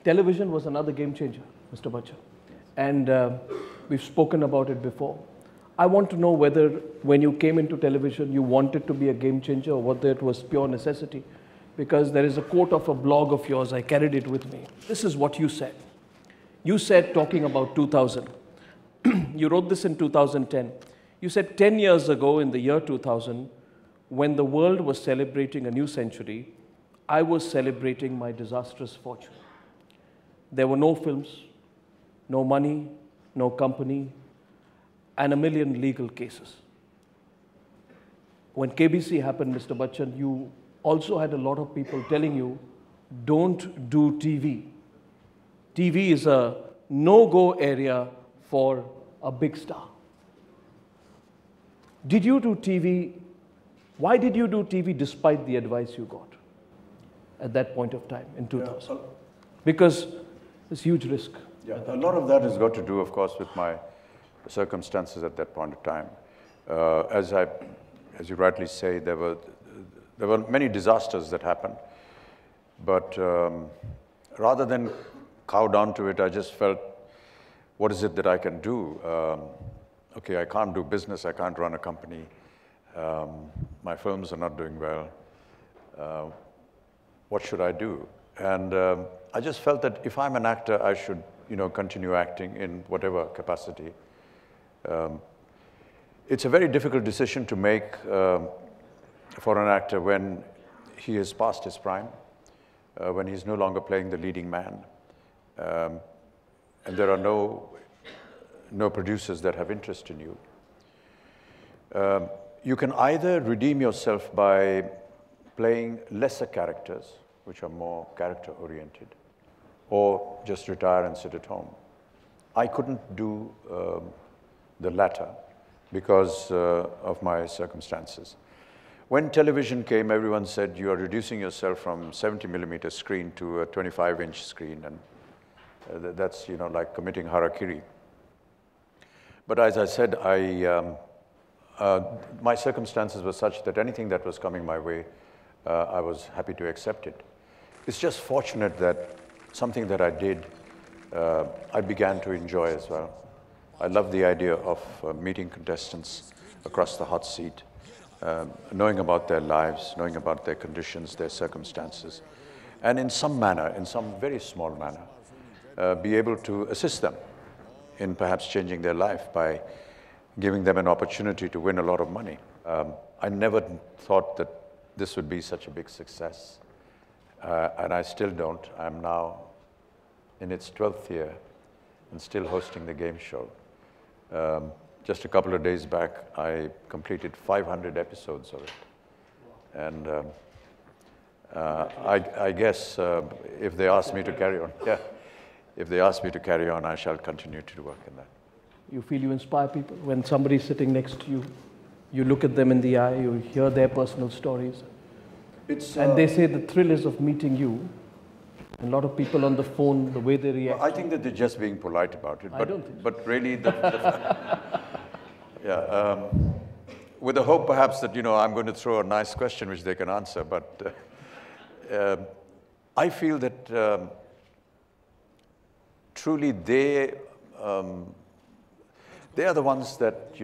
Television was another game changer, Mr. Bachchan. And we've spoken about it before. I want to know whether when you came into television, you wanted to be a game changer or whether it was pure necessity. Because there is a quote of a blog of yours, I carried it with me. This is what you said. You said, talking about 2000, you wrote this in 2010. You said 10 years ago in the year 2000, when the world was celebrating a new century, I was celebrating my disastrous fortune. There were no films, no money, no company, and a million legal cases. When KBC happened, Mr. Bachchan, you also had a lot of people telling you, don't do TV. TV is a no-go area for a big star. Did you do TV? Why did you do TV despite the advice you got at that point of time in 2000? Yeah. Because it's huge risk. Yeah, a lot of that has got to do, of course, with my circumstances at that point of time. As you rightly say, there were many disasters that happened, but rather than cow down to it, I just felt, what is it that I can do? Okay, I can't do business, I can't run a company, my films are not doing well, what should I do? And I just felt that if I'm an actor, I should, continue acting in whatever capacity. It's a very difficult decision to make for an actor when he is past his prime, when he's no longer playing the leading man, and there are no producers that have interest in you. You can either redeem yourself by playing lesser characters, which are more character-oriented, or just retire and sit at home. I couldn't do the latter because of my circumstances. When television came, everyone said, you are reducing yourself from 70mm screen to a 25-inch screen, and that's, like committing harakiri. But as I said, my circumstances were such that anything that was coming my way, I was happy to accept it. It's just fortunate that something that I did, I began to enjoy as well. I love the idea of meeting contestants across the hot seat, knowing about their lives, knowing about their conditions, their circumstances, and in some manner, in some very small manner, be able to assist them in perhaps changing their life by giving them an opportunity to win a lot of money. I never thought that this would be such a big success, and I still don't. I'm now in its 12th year and still hosting the game show. Just a couple of days back, I completed 500 episodes of it. And I guess if they ask me to carry on, if they ask me to carry on, I shall continue to work in that. You feel you inspire people when somebody's sitting next to you, you look at them in the eye, you hear their personal stories. And they say the thrill is of meeting you. A lot of people on the phone, the way they react. Well, I think that they're just being polite about it. I don't think so. But really, with the hope perhaps that, I'm going to throw a nice question which they can answer. But I feel that truly they are the ones that,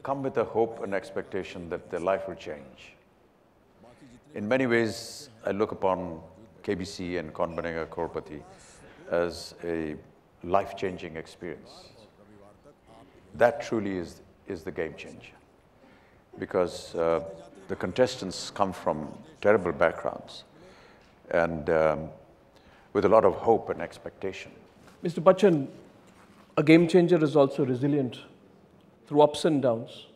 come with a hope and expectation that their life will change. In many ways, I look upon KBC and Kaun Banega Crorepati as a life-changing experience. That truly is the game changer, because the contestants come from terrible backgrounds and with a lot of hope and expectation. Mr. Bachchan, a game changer is also resilient through ups and downs.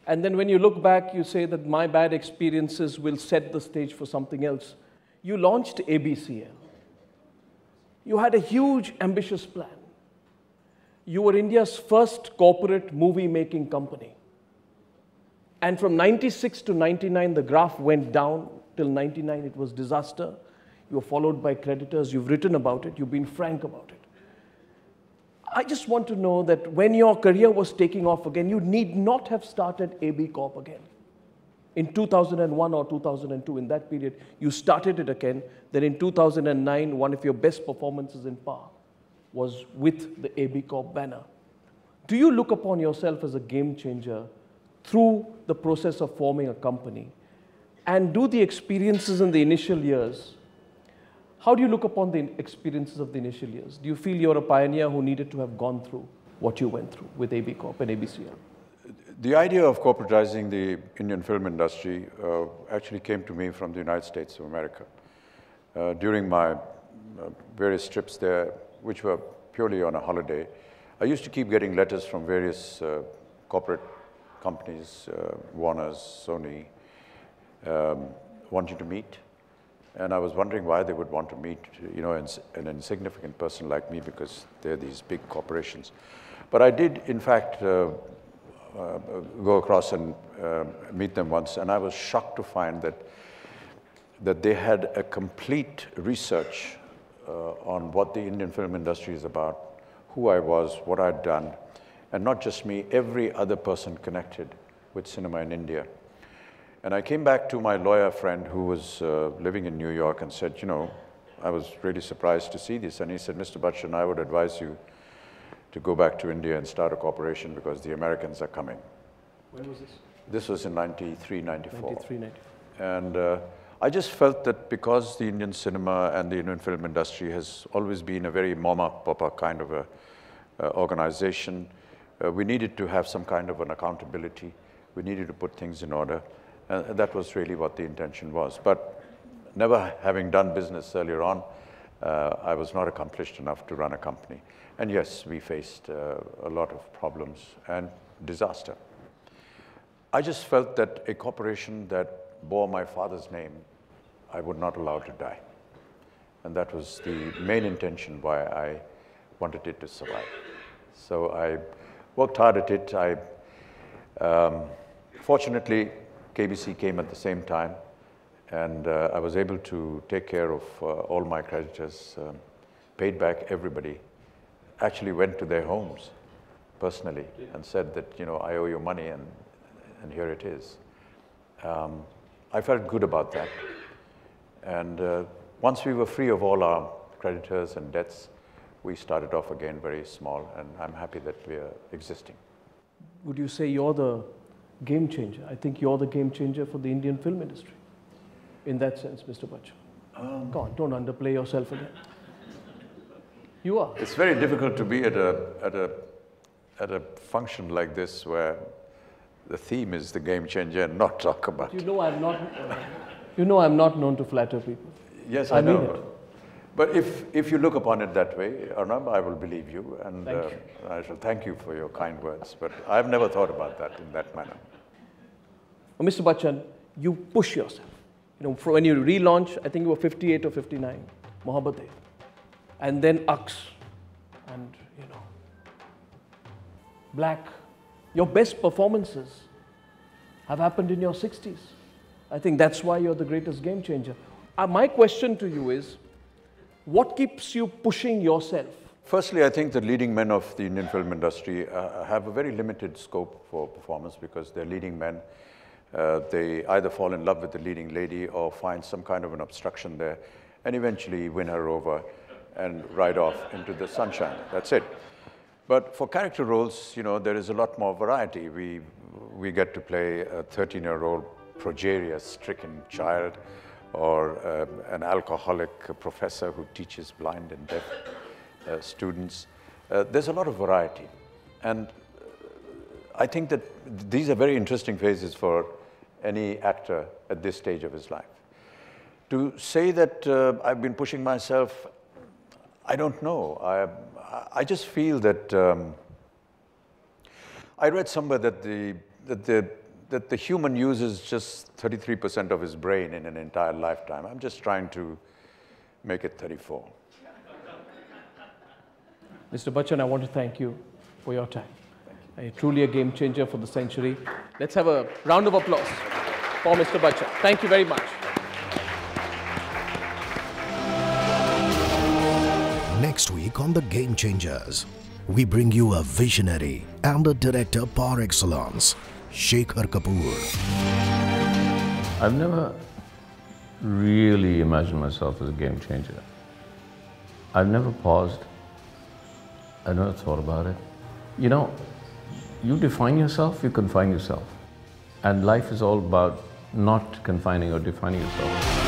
And then when you look back, you say that my bad experiences will set the stage for something else. You launched ABCL. You had a huge, ambitious plan. You were India's first corporate movie-making company. And from 96 to 99, the graph went down. Till 99, it was disaster. You were followed by creditors. You've written about it. You've been frank about it. I just want to know that when your career was taking off again, you need not have started AB Corp again. In 2001 or 2002, in that period, you started it again. Then in 2009, one of your best performances in power was with the AB Corp banner. Do you look upon yourself as a game changer through the process of forming a company? And do the experiences in the initial years, how do you look upon the experiences of the initial years? Do you feel you're a pioneer who needed to have gone through what you went through with AB Corp and ABCL? The idea of corporatizing the Indian film industry actually came to me from the United States of America. During my various trips there, which were purely on a holiday, I used to keep getting letters from various corporate companies, Warner's, Sony, wanting to meet. And I was wondering why they would want to meet, you know, an insignificant person like me, because they're these big corporations. But I did, in fact, go across and meet them once, and I was shocked to find that they had a complete research on what the Indian film industry is about, who I was, what I'd done, and not just me, every other person connected with cinema in India. And I came back to my lawyer friend who was living in New York and said, you know, I was really surprised to see this. And he said, Mr. Bachchan, I would advise you to go back to India and start a corporation because the Americans are coming. When was this? This was in 93, 94. 93, 94. And I just felt that because the Indian cinema and the Indian film industry has always been a very mama-papa kind of a organization, we needed to have some kind of an accountability. We needed to put things in order. And that was really what the intention was. But never having done business earlier on, I was not accomplished enough to run a company. And yes, we faced a lot of problems and disaster. I just felt that a corporation that bore my father's name, I would not allow to die. And that was the main intention why I wanted it to survive. So I worked hard at it. Fortunately, KBC came at the same time, and I was able to take care of all my creditors, paid back everybody, actually went to their homes personally and said that, you know, I owe you money and here it is. I felt good about that. And once we were free of all our creditors and debts, we started off again very small, and I'm happy that we are existing. Would you say you're the game changer? I think you're the game changer for the Indian film industry. In that sense, Mr. Bachchan. Go on, don't underplay yourself again. You are. It's very difficult to be at a function like this where the theme is the game changer and not talk about it. You know I'm not. You know I'm not known to flatter people. Yes, I know. mean it. But if you look upon it that way, Arnab, I will believe you, and Thank you. I shall thank you for your kind words. But I've never thought about that in that manner. Well, Mr. Bachchan, you push yourself. You know, when you relaunch, I think you were 58 or 59, Mohabbat, and then Aks, and you know, Black. Your best performances have happened in your 60s. I think that's why you're the greatest game changer. My question to you is, what keeps you pushing yourself? Firstly, I think the leading men of the Indian film industry have a very limited scope for performance because they're leading men. They either fall in love with the leading lady or find some kind of an obstruction there and eventually win her over and ride off into the sunshine. That's it. But for character roles, you know, there is a lot more variety. We get to play a 13-year-old progerious, stricken child, or an alcoholic professor who teaches blind and deaf students. There's a lot of variety. And I think that these are very interesting phases for any actor at this stage of his life. To say that I've been pushing myself, I don't know. I just feel that I read somewhere that the human uses just 33% of his brain in an entire lifetime. I'm just trying to make it 34. Mr. Bachchan, I want to thank you for your time. Truly a game changer for the century. Let's have a round of applause for Mr. Bachchan. Thank you very much. Next week on The Game Changers, we bring you a visionary and a director par excellence, Shekhar Kapoor. I've never really imagined myself as a game changer. I've never paused. I've never thought about it. You know, you define yourself, you confine yourself. And life is all about not confining or defining yourself.